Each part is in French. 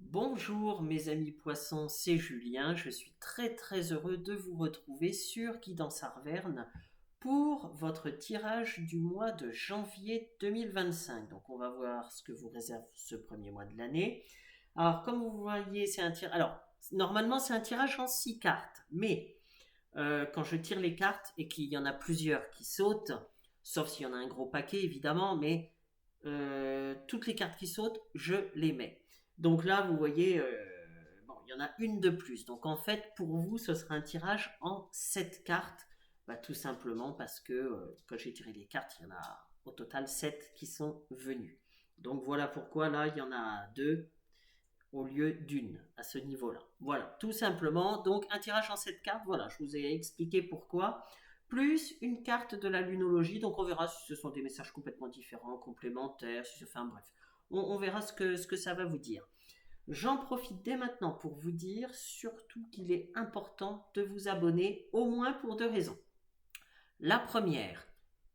Bonjour mes amis poissons, c'est Julien. Je suis très heureux de vous retrouver sur Guidance Arverne pour votre tirage du mois de janvier 2025. Donc on va voir ce que vous réserve ce premier mois de l'année. Alors comme vous voyez, c'est un tirage. Alors normalement c'est un tirage en 6 cartes, mais quand je tire les cartes et qu'il y en a plusieurs qui sautent, sauf s'il y en a un gros paquet évidemment, mais toutes les cartes qui sautent, je les mets. Donc là, vous voyez, bon, il y en a une de plus. Donc en fait, pour vous, ce sera un tirage en 7 cartes. Bah, tout simplement parce que quand j'ai tiré les cartes, il y en a au total 7 qui sont venus. Donc voilà pourquoi là, il y en a deux au lieu d'une à ce niveau-là. Voilà, tout simplement. Donc un tirage en 7 cartes, voilà, je vous ai expliqué pourquoi. Plus une carte de la lunologie, donc on verra si ce sont des messages complètement différents, complémentaires, si enfin bref. On verra ce que ça va vous dire. J'en profite dès maintenant pour vous dire surtout qu'il est important de vous abonner au moins pour deux raisons. La première,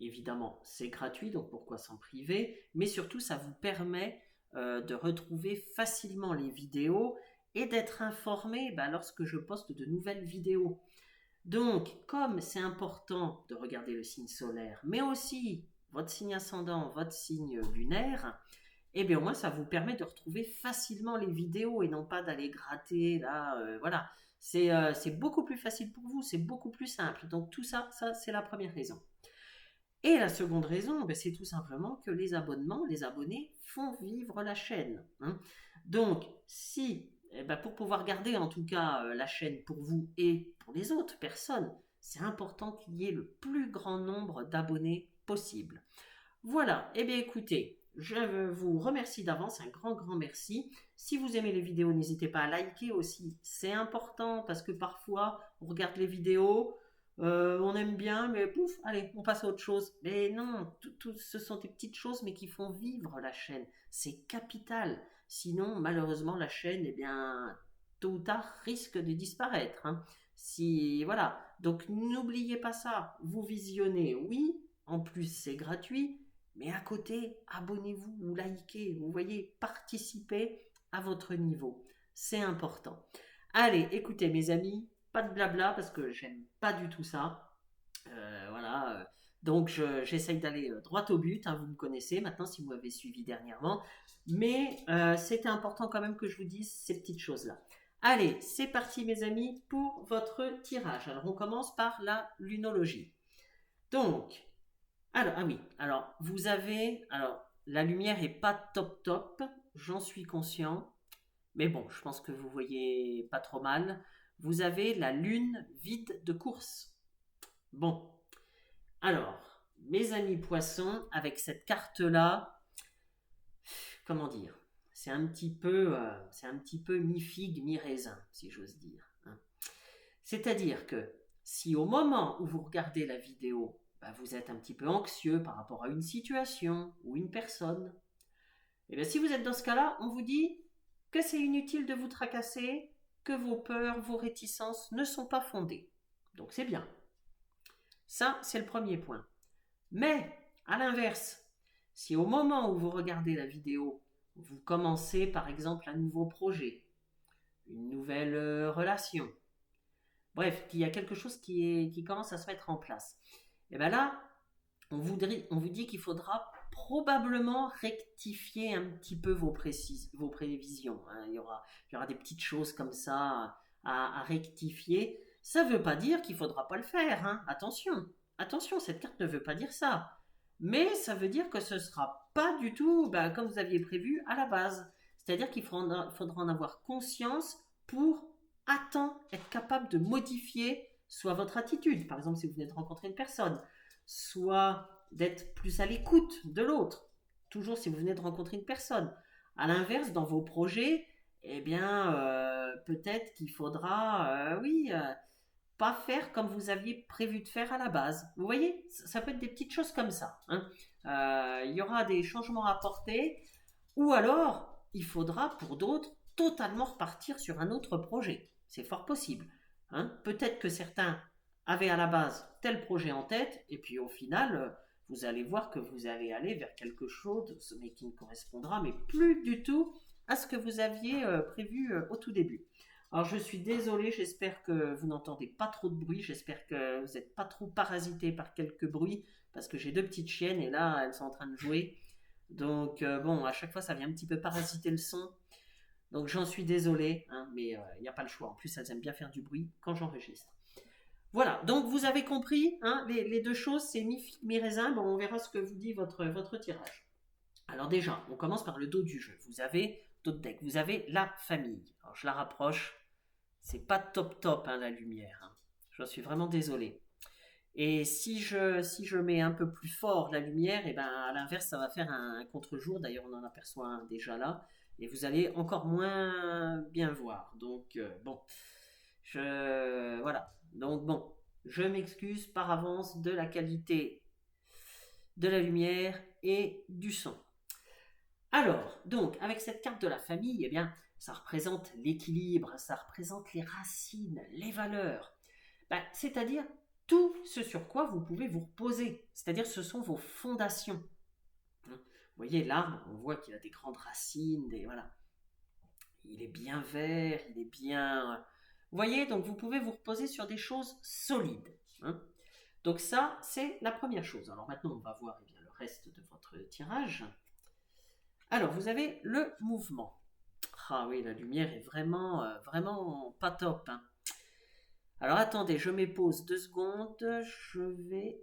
évidemment, c'est gratuit, donc pourquoi s'en priver, mais surtout ça vous permet de retrouver facilement les vidéos et d'être informé lorsque je poste de nouvelles vidéos. Donc, comme c'est important de regarder le signe solaire, mais aussi votre signe ascendant, votre signe lunaire, et bien au moins ça vous permet de retrouver facilement les vidéos et non pas d'aller gratter là, voilà. C'est beaucoup plus facile pour vous, c'est beaucoup plus simple. Donc tout ça, c'est la première raison. Et la seconde raison, ben, c'est tout simplement que les abonnements, les abonnés font vivre la chaîne, hein. Donc si, pour pouvoir garder en tout cas la chaîne pour vous et pour les autres personnes, c'est important qu'il y ait le plus grand nombre d'abonnés possible. Voilà, et bien écoutez, je vous remercie d'avance, un grand merci. Si vous aimez les vidéos, n'hésitez pas à liker aussi, c'est important parce que parfois on regarde les vidéos, on aime bien, mais pouf, allez, on passe à autre chose. Mais non, ce sont des petites choses mais qui font vivre la chaîne, c'est capital. Sinon, malheureusement, la chaîne, eh bien, tôt ou tard, risque de disparaître, hein. Si, voilà, donc n'oubliez pas ça, vous visionnez, oui, en plus c'est gratuit, mais à côté, abonnez-vous ou likez, vous voyez, participez à votre niveau. C'est important. Allez, écoutez mes amis, pas de blabla parce que j'aime pas du tout ça. Voilà. Donc j'essaye d'aller droit au but, hein, vous me connaissez maintenant si vous m'avez suivi dernièrement. Mais c'était important quand même que je vous dise ces petites choses-là. Allez, c'est parti mes amis pour votre tirage. Alors on commence par la lunologie. Donc, ah oui, alors vous avez, alors la lumière est pas top, j'en suis conscient, mais bon, je pense que vous voyez pas trop mal. Vous avez la lune vide de course. Bon, alors, mes amis poissons, avec cette carte-là, comment dire, c'est un petit peu mi-figue, mi-raisin, si j'ose dire, hein. C'est-à-dire que si au moment où vous regardez la vidéo, vous êtes un petit peu anxieux par rapport à une situation ou une personne, et bien si vous êtes dans ce cas-là, on vous dit que c'est inutile de vous tracasser, que vos peurs, vos réticences ne sont pas fondées. Donc c'est bien. Ça, c'est le premier point. Mais, à l'inverse, si au moment où vous regardez la vidéo, vous commencez par exemple un nouveau projet, une nouvelle relation, bref, qu'il y a quelque chose qui commence à se mettre en place, et bien là, on vous dit qu'il faudra probablement rectifier un petit peu vos prévisions, hein. Il y aura des petites choses comme ça à rectifier. Ça ne veut pas dire qu'il ne faudra pas le faire, hein. Attention, cette carte ne veut pas dire ça. Mais ça veut dire que ce ne sera pas du tout comme vous aviez prévu à la base. C'est-à-dire qu'il faudra en avoir conscience pour à temps être capable de modifier soit votre attitude, par exemple si vous venez de rencontrer une personne, soit d'être plus à l'écoute de l'autre, toujours si vous venez de rencontrer une personne. À l'inverse, dans vos projets, eh bien, peut-être qu'il faudra, oui, pas faire comme vous aviez prévu de faire à la base. Vous voyez, ça peut être des petites choses comme ça, hein. Il y aura des changements à apporter, ou alors, il faudra pour d'autres totalement repartir sur un autre projet. C'est fort possible, hein. Peut-être que certains avaient à la base tel projet en tête, et puis au final, vous allez voir que vous allez aller vers quelque chose mais qui ne correspondra mais plus du tout à ce que vous aviez prévu au tout début. Alors je suis désolé, j'espère que vous n'entendez pas trop de bruit, j'espère que vous n'êtes pas trop parasité par quelques bruits, parce que j'ai deux petites chiennes et là elles sont en train de jouer. Donc bon, à chaque fois ça vient un petit peu parasiter le son. Donc j'en suis désolé, hein, mais il n'y a pas le choix. En plus elles aiment bien faire du bruit quand j'enregistre. Voilà, donc vous avez compris, hein, les deux choses, c'est mi raisin. Bon, on verra ce que vous dit votre tirage. Alors déjà, on commence par le dos du jeu. Vous avez d'autres decks, vous avez la famille. Alors je la rapproche, c'est pas top top hein, la lumière. Hein. J'en suis vraiment désolé. Et si je mets un peu plus fort la lumière, et ben à l'inverse, ça va faire un contre-jour. D'ailleurs, on en aperçoit un déjà là. Et vous allez encore moins bien voir. Donc, bon, voilà. Donc, bon, je m'excuse par avance de la qualité de la lumière et du son. Alors, donc, avec cette carte de la famille, eh bien, ça représente l'équilibre, ça représente les racines, les valeurs. Ben, c'est-à-dire tout ce sur quoi vous pouvez vous reposer. C'est-à-dire ce sont vos fondations. Vous voyez, l'arbre, on voit qu'il a des grandes racines, voilà. Il est bien vert, il est bien... Vous voyez, donc vous pouvez vous reposer sur des choses solides. Hein. Donc ça, c'est la première chose. Alors maintenant, on va voir eh bien, le reste de votre tirage. Alors, vous avez le mouvement. Ah oui, la lumière est vraiment pas top. Hein. Alors attendez, je m'épose 2 secondes. Je vais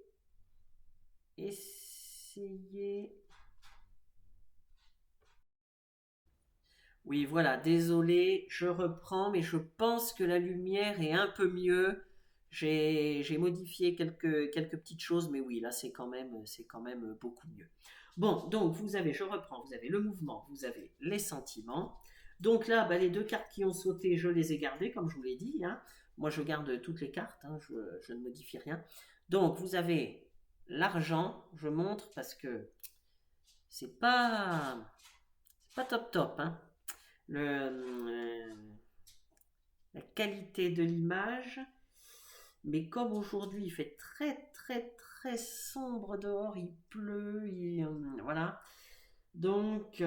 essayer. Oui, voilà, désolé, je reprends, mais je pense que la lumière est un peu mieux. J'ai modifié quelques petites choses, mais oui, là c'est quand même beaucoup mieux. Bon, donc je reprends, vous avez le mouvement, vous avez les sentiments. Donc là, bah, les deux cartes qui ont sauté, je les ai gardées, comme je vous l'ai dit. Hein. Moi, je garde toutes les cartes, hein, je ne modifie rien. Donc, vous avez l'argent, je montre parce que c'est pas top top. Hein. La qualité de l'image. Mais comme aujourd'hui il fait très très très sombre dehors, il pleut, voilà. Donc,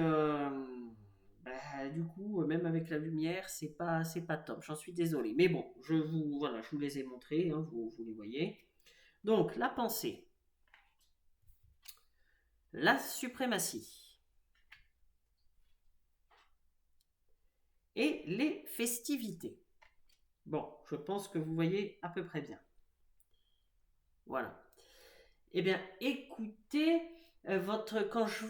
du coup, même avec la lumière, c'est pas top. J'en suis désolé. Mais bon, je vous les ai montrés, hein, vous les voyez. Donc, la pensée, la suprématie et les festivités. Bon, je pense que vous voyez à peu près bien. Voilà. Eh bien, écoutez, quand je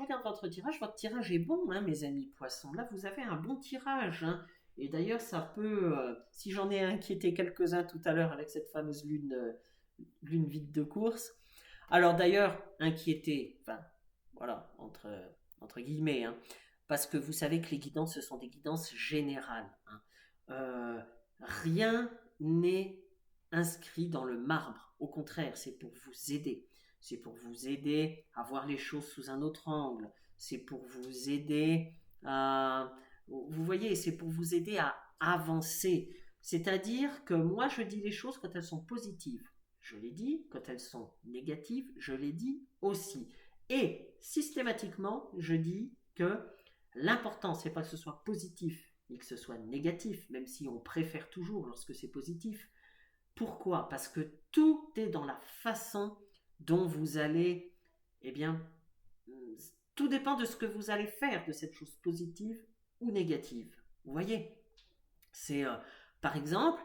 regarde votre tirage est bon, hein, mes amis poissons. Là, vous avez un bon tirage. Hein. Et d'ailleurs, ça peut, si j'en ai inquiété quelques-uns tout à l'heure avec cette fameuse lune vide de course. Alors d'ailleurs, inquiété, enfin, voilà, entre guillemets, hein, parce que vous savez que les guidances, ce sont des guidances générales. Hein. Rien n'est inscrit dans le marbre. Au contraire, c'est pour vous aider. C'est pour vous aider à voir les choses sous un autre angle. C'est pour vous aider à... Vous voyez, c'est pour vous aider à avancer. C'est-à-dire que moi, je dis les choses quand elles sont positives. Je les dis quand elles sont négatives. Je les dis aussi. Et systématiquement, je dis que l'important, c'est pas que ce soit positif ni que ce soit négatif, même si on préfère toujours lorsque c'est positif. Pourquoi? Parce que tout est dans la façon dont vous allez, eh bien, tout dépend de ce que vous allez faire de cette chose positive ou négative. Vous voyez? C'est, par exemple,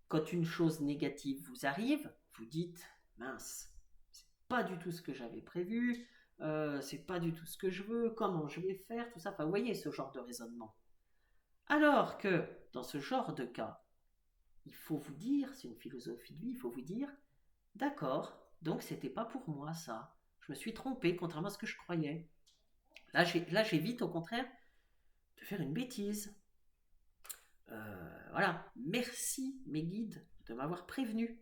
quand une chose négative vous arrive, vous dites, mince, c'est pas du tout ce que j'avais prévu, c'est pas du tout ce que je veux, comment je vais faire, tout ça. Enfin, vous voyez ce genre de raisonnement. Alors que dans ce genre de cas, il faut vous dire, c'est une philosophie de vie, il faut vous dire, d'accord, donc c'était pas pour moi ça. Je me suis trompé contrairement à ce que je croyais. Là, j'évite au contraire de faire une bêtise. Voilà, merci mes guides de m'avoir prévenu.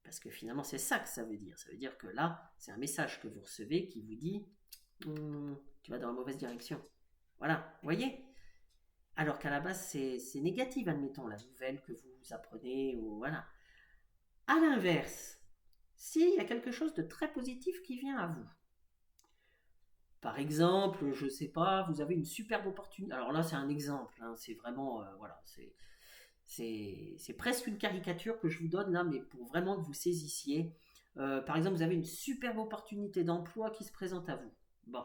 Parce que finalement, c'est ça que ça veut dire. Ça veut dire que là, c'est un message que vous recevez qui vous dit tu vas dans la mauvaise direction. Voilà, vous voyez. Alors qu'à la base, c'est négatif, admettons, la nouvelle que vous apprenez, ou voilà. À l'inverse, s'il y a quelque chose de très positif qui vient à vous, Par exemple, je sais pas, vous avez une superbe opportunité. Alors là, c'est un exemple, hein, c'est vraiment, voilà, c'est presque une caricature que je vous donne là, mais pour vraiment que vous saisissiez. Par exemple, vous avez une superbe opportunité d'emploi qui se présente à vous. Bon,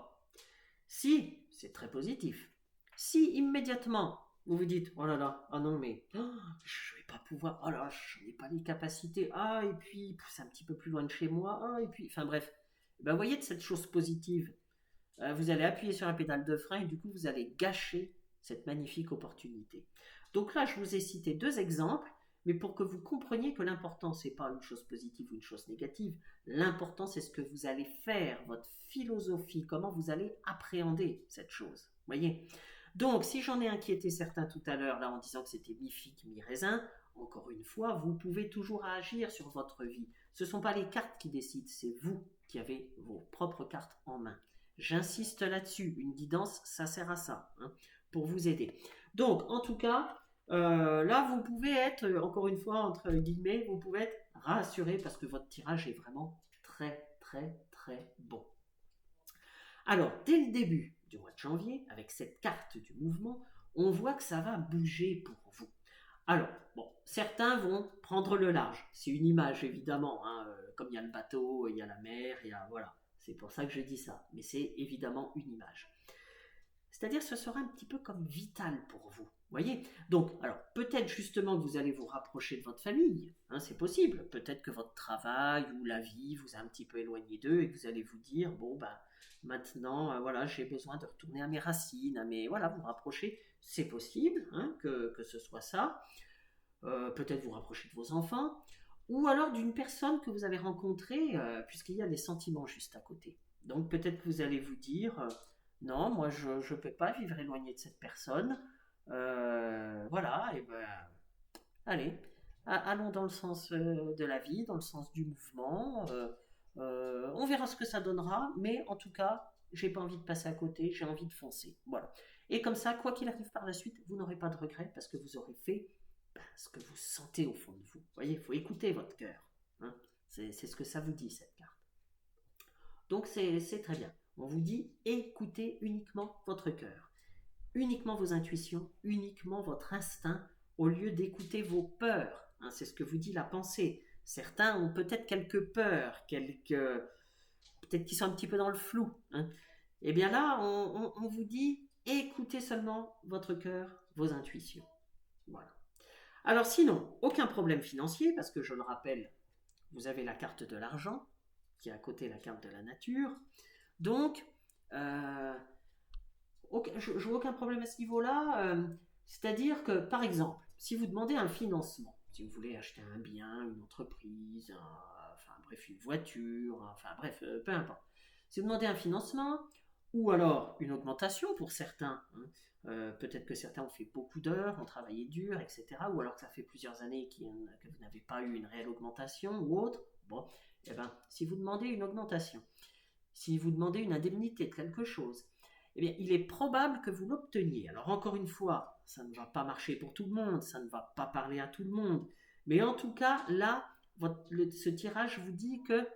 si, c'est très positif. Si immédiatement vous vous dites, oh là là, ah non mais je vais pas pouvoir, oh là, je n'ai pas les capacités, ah et puis c'est un petit peu plus loin de chez moi, ah et puis, enfin bref, ben, voyez de cette chose positive, vous allez appuyer sur la pédale de frein et du coup vous allez gâcher cette magnifique opportunité. Donc là, je vous ai cité deux exemples, mais pour que vous compreniez que l'important, c'est pas une chose positive ou une chose négative, l'important, c'est ce que vous allez faire, votre philosophie, comment vous allez appréhender cette chose. Voyez. Donc, si j'en ai inquiété certains tout à l'heure, là, en disant que c'était mi-figue, mi-raisin, encore une fois, vous pouvez toujours agir sur votre vie. Ce ne sont pas les cartes qui décident, c'est vous qui avez vos propres cartes en main. J'insiste là-dessus, une guidance, ça sert à ça, hein, pour vous aider. Donc, en tout cas, là, vous pouvez être, encore une fois, entre guillemets, vous pouvez être rassuré parce que votre tirage est vraiment très, très, très bon. Alors, dès le début du mois de janvier, avec cette carte du mouvement, on voit que ça va bouger pour vous. Alors, bon, certains vont prendre le large. C'est une image, évidemment, hein, comme il y a le bateau, il y a la mer, il y a... Voilà, c'est pour ça que je dis ça. Mais c'est évidemment une image. C'est-à-dire que ce sera un petit peu comme vital pour vous. Voyez. Donc, alors, peut-être justement que vous allez vous rapprocher de votre famille, hein, c'est possible. Peut-être que votre travail ou la vie vous a un petit peu éloigné d'eux et que vous allez vous dire, bon, ben, maintenant, voilà, j'ai besoin de retourner à mes racines, à mes, voilà, vous rapprocher, c'est possible, hein, que ce soit ça. Peut-être vous rapprocher de vos enfants, ou alors d'une personne que vous avez rencontrée, puisqu'il y a des sentiments juste à côté. Donc peut-être que vous allez vous dire, non, moi je ne peux pas vivre éloigné de cette personne. Voilà, et ben, allez, allons dans le sens de la vie, dans le sens du mouvement. On verra ce que ça donnera, mais en tout cas, j'ai pas envie de passer à côté, j'ai envie de foncer. Voilà. Et comme ça, quoi qu'il arrive par la suite, vous n'aurez pas de regrets parce que vous aurez fait ce que vous sentez au fond de vous. Vous voyez, il faut écouter votre cœur. Hein. C'est ce que ça vous dit, cette carte. Donc c'est très bien. On vous dit écoutez uniquement votre cœur, uniquement vos intuitions, uniquement votre instinct, au lieu d'écouter vos peurs. Hein, c'est ce que vous dit la pensée. Certains ont peut-être quelques peurs, peut-être qu'ils sont un petit peu dans le flou. Hein. Et bien là, on vous dit écoutez seulement votre cœur, vos intuitions. Voilà. Alors sinon, aucun problème financier, parce que je le rappelle, vous avez la carte de l'argent, qui est à côté de la carte de la nature. Donc, je vois aucun problème à ce niveau-là. C'est-à-dire que, par exemple, si vous demandez un financement, si vous voulez acheter un bien, une entreprise, enfin bref, une voiture, enfin bref, peu importe. Si vous demandez un financement, ou alors une augmentation pour certains, hein, peut-être que certains ont fait beaucoup d'heures, ont travaillé dur, etc. Ou alors que ça fait plusieurs années que vous n'avez pas eu une réelle augmentation ou autre. Bon, eh ben, si vous demandez une augmentation, si vous demandez une indemnité de quelque chose, eh bien, il est probable que vous l'obteniez. Alors encore une fois, ça ne va pas marcher pour tout le monde, ça ne va pas parler à tout le monde. Mais en tout cas, là, ce tirage vous dit que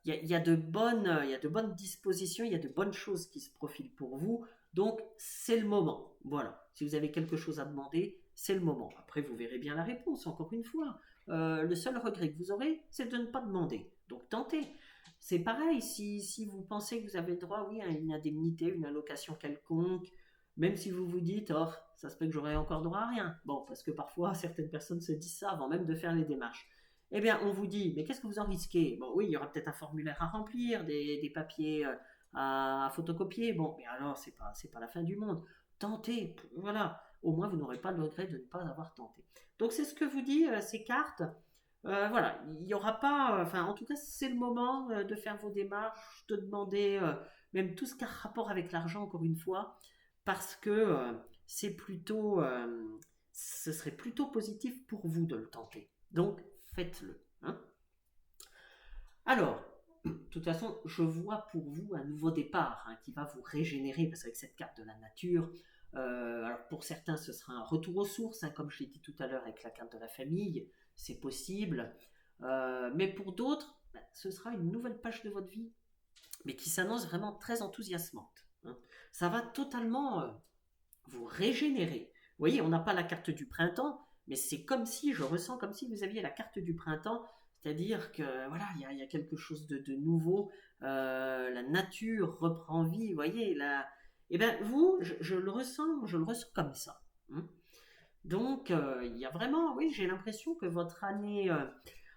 il y a de bonnes dispositions, il y a de bonnes choses qui se profilent pour vous. Donc, c'est le moment. Voilà. Si vous avez quelque chose à demander, c'est le moment. Après, vous verrez bien la réponse, encore une fois. Le seul regret que vous aurez, c'est de ne pas demander. Donc, tentez. C'est pareil, si vous pensez que vous avez le droit, oui, à une indemnité, une allocation quelconque, même si vous vous dites, oh, ça se peut que j'aurai encore droit à rien. Bon, parce que parfois, certaines personnes se disent ça avant même de faire les démarches. Eh bien, on vous dit, mais qu'est-ce que vous en risquez? Bon, oui, il y aura peut-être un formulaire à remplir, des papiers à photocopier. Bon, mais alors, c'est pas la fin du monde. Tentez, voilà. Au moins, vous n'aurez pas le regret de ne pas avoir tenté. Donc, c'est ce que vous dit ces cartes. Voilà, il n'y aura pas, enfin, en tout cas, c'est le moment de faire vos démarches, de demander même tout ce qui a rapport avec l'argent, encore une fois, parce que c'est plutôt, ce serait plutôt positif pour vous de le tenter. Donc, faites-le. Hein. Alors, de toute façon, je vois pour vous un nouveau départ hein, qui va vous régénérer, parce qu'avec cette carte de la nature, alors pour certains, ce sera un retour aux sources, hein, comme je l'ai dit tout à l'heure avec la carte de la famille, c'est possible. Mais pour d'autres, ce sera une nouvelle page de votre vie mais qui s'annonce vraiment très enthousiasmante, hein. Ça va totalement vous régénérer. Vous voyez, on n'a pas la carte du printemps, mais c'est comme si, je ressens comme si vous aviez la carte du printemps, c'est-à-dire que voilà, il y a quelque chose de nouveau, la nature reprend vie, vous voyez, là, et bien vous, je le ressens comme ça, hein. Donc, il y a vraiment, oui, j'ai l'impression que votre année,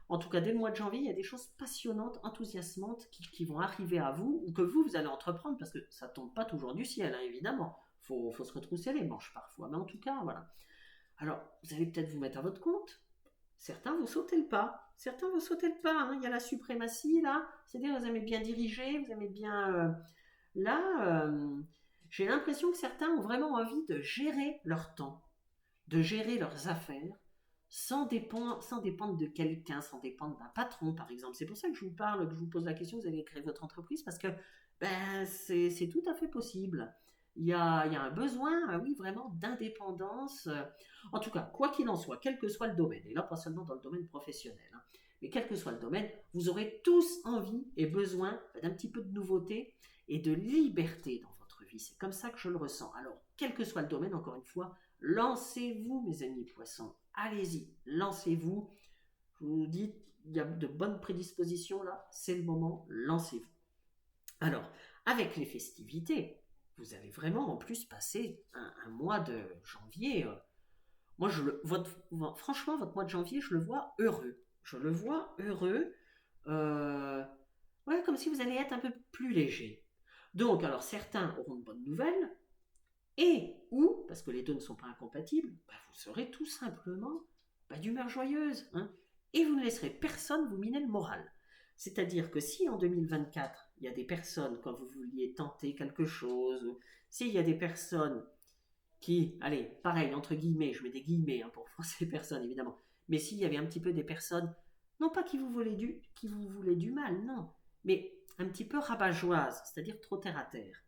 en tout cas dès le mois de janvier, il y a des choses passionnantes, enthousiasmantes qui vont arriver à vous, ou que vous allez entreprendre, parce que ça ne tombe pas toujours du ciel, hein, évidemment. Faut se retrousser les manches parfois, mais en tout cas, voilà. Alors, vous allez peut-être vous mettre à votre compte. Certains, vous sautez le pas. Certains, vous sautez le pas, hein. Il y a la suprématie, là. C'est-à-dire, vous aimez bien diriger, vous aimez bien... là, j'ai l'impression que certains ont vraiment envie de gérer leur temps, de gérer leurs affaires, sans dépendre de quelqu'un, sans dépendre d'un patron, par exemple. C'est pour ça que je vous parle, que je vous pose la question, vous allez créer votre entreprise, parce que ben, c'est tout à fait possible. Il y a un besoin, oui, vraiment d'indépendance. En tout cas, quoi qu'il en soit, quel que soit le domaine, et là pas seulement dans le domaine professionnel, hein, mais quel que soit le domaine, vous aurez tous envie et besoin d'un petit peu de nouveauté et de liberté dans votre vie. C'est comme ça que je le ressens. Alors, quel que soit le domaine, encore une fois, lancez-vous, mes amis poissons. Allez-y, lancez-vous. Je vous dis, il y a de bonnes prédispositions là, c'est le moment, lancez-vous. Alors, avec les festivités, vous allez vraiment en plus passer un mois de janvier. Moi, franchement, votre mois de janvier, je le vois heureux. Je le vois heureux. Euh, ouais, comme si vous allez être un peu plus léger. Donc, alors certains auront de bonnes nouvelles, et ou, parce que les deux ne sont pas incompatibles, bah, vous serez tout simplement d'humeur joyeuse, hein, et vous ne laisserez personne vous miner le moral. C'est-à-dire que si en 2024, il y a des personnes, quand vous vouliez tenter quelque chose, ou s'il y a des personnes qui, allez, pareil, entre guillemets, je mets des guillemets hein, pour ces personnes évidemment, mais s'il y avait un petit peu des personnes, non pas qui vous voulaient du mal, non, mais un petit peu rabat-joises, c'est-à-dire trop terre à terre,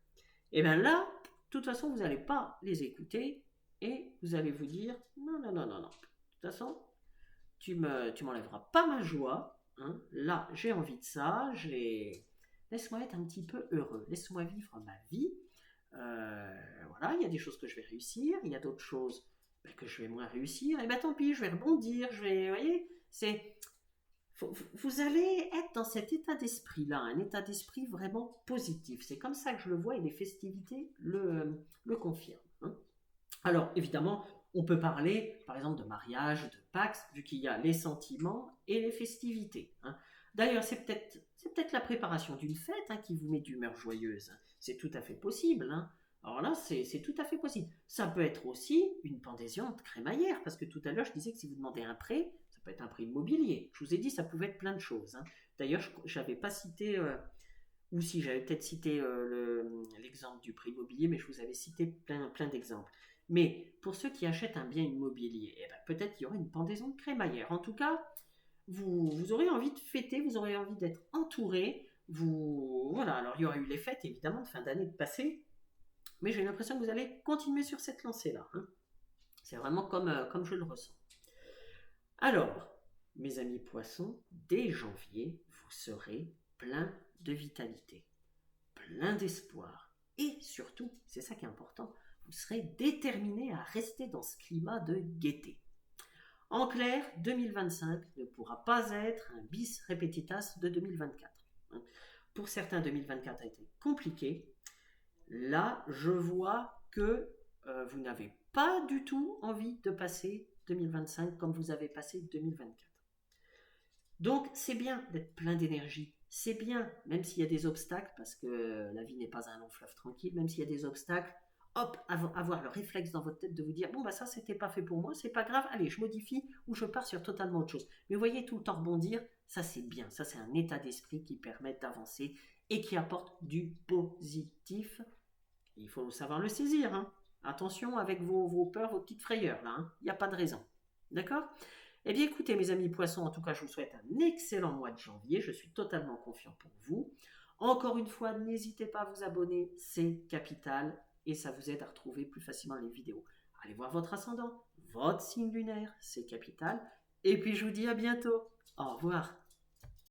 et bien là, de toute façon, vous n'allez pas les écouter et vous allez vous dire non, non, non, non, non. De toute façon, tu m'enlèveras pas ma joie, hein. Là, j'ai envie de ça. Laisse-moi être un petit peu heureux. Laisse-moi vivre ma vie. Voilà, il y a des choses que je vais réussir, il y a d'autres choses que je vais moins réussir. Et bien tant pis, je vais rebondir. Vous voyez, vous allez être dans cet état d'esprit-là, un état d'esprit vraiment positif. C'est comme ça que je le vois et les festivités le confirment, hein. Alors, évidemment, on peut parler, par exemple, de mariage, de Pâques, vu qu'il y a les sentiments et les festivités, hein. D'ailleurs, c'est peut-être la préparation d'une fête hein, qui vous met d'humeur joyeuse. C'est tout à fait possible, hein. Alors là, c'est tout à fait possible. Ça peut être aussi une pendaison de crémaillère, parce que tout à l'heure, je disais que si vous demandez un prêt, ça peut être un prêt immobilier. Je vous ai dit, ça pouvait être plein de choses, hein. D'ailleurs, je n'avais pas cité, ou si j'avais peut-être cité l'exemple du prêt immobilier, mais je vous avais cité plein d'exemples. Mais pour ceux qui achètent un bien immobilier, eh ben, peut-être qu'il y aura une pendaison de crémaillère. En tout cas, vous aurez envie de fêter, vous aurez envie d'être entouré. Voilà, alors il y aura eu les fêtes évidemment de fin d'année de passé, mais j'ai l'impression que vous allez continuer sur cette lancée-là, hein. C'est vraiment comme je le ressens. Alors, mes amis poissons, dès janvier, vous serez plein de vitalité, plein d'espoir, et surtout, c'est ça qui est important, vous serez déterminé à rester dans ce climat de gaieté. En clair, 2025 ne pourra pas être un bis repetitas de 2024. Pour certains, 2024 a été compliqué. Là, je vois que vous n'avez pas du tout envie de passer 2025 comme vous avez passé 2024. Donc, c'est bien d'être plein d'énergie. C'est bien, même s'il y a des obstacles, parce que la vie n'est pas un long fleuve tranquille, même s'il y a des obstacles, hop, avoir le réflexe dans votre tête de vous dire bon bah ça c'était pas fait pour moi, c'est pas grave, allez je modifie ou je pars sur totalement autre chose. Mais vous voyez tout le temps rebondir, ça c'est bien, ça c'est un état d'esprit qui permet d'avancer et qui apporte du positif. Il faut savoir le saisir, hein. Attention avec vos peurs, vos petites frayeurs là, hein. Il n'y a pas de raison. D'accord? Eh bien écoutez mes amis poissons, en tout cas je vous souhaite un excellent mois de janvier, je suis totalement confiant pour vous. Encore une fois, n'hésitez pas à vous abonner, c'est capital et ça vous aide à retrouver plus facilement les vidéos. Allez voir votre ascendant, votre signe lunaire, c'est capital. Et puis je vous dis à bientôt. Au revoir.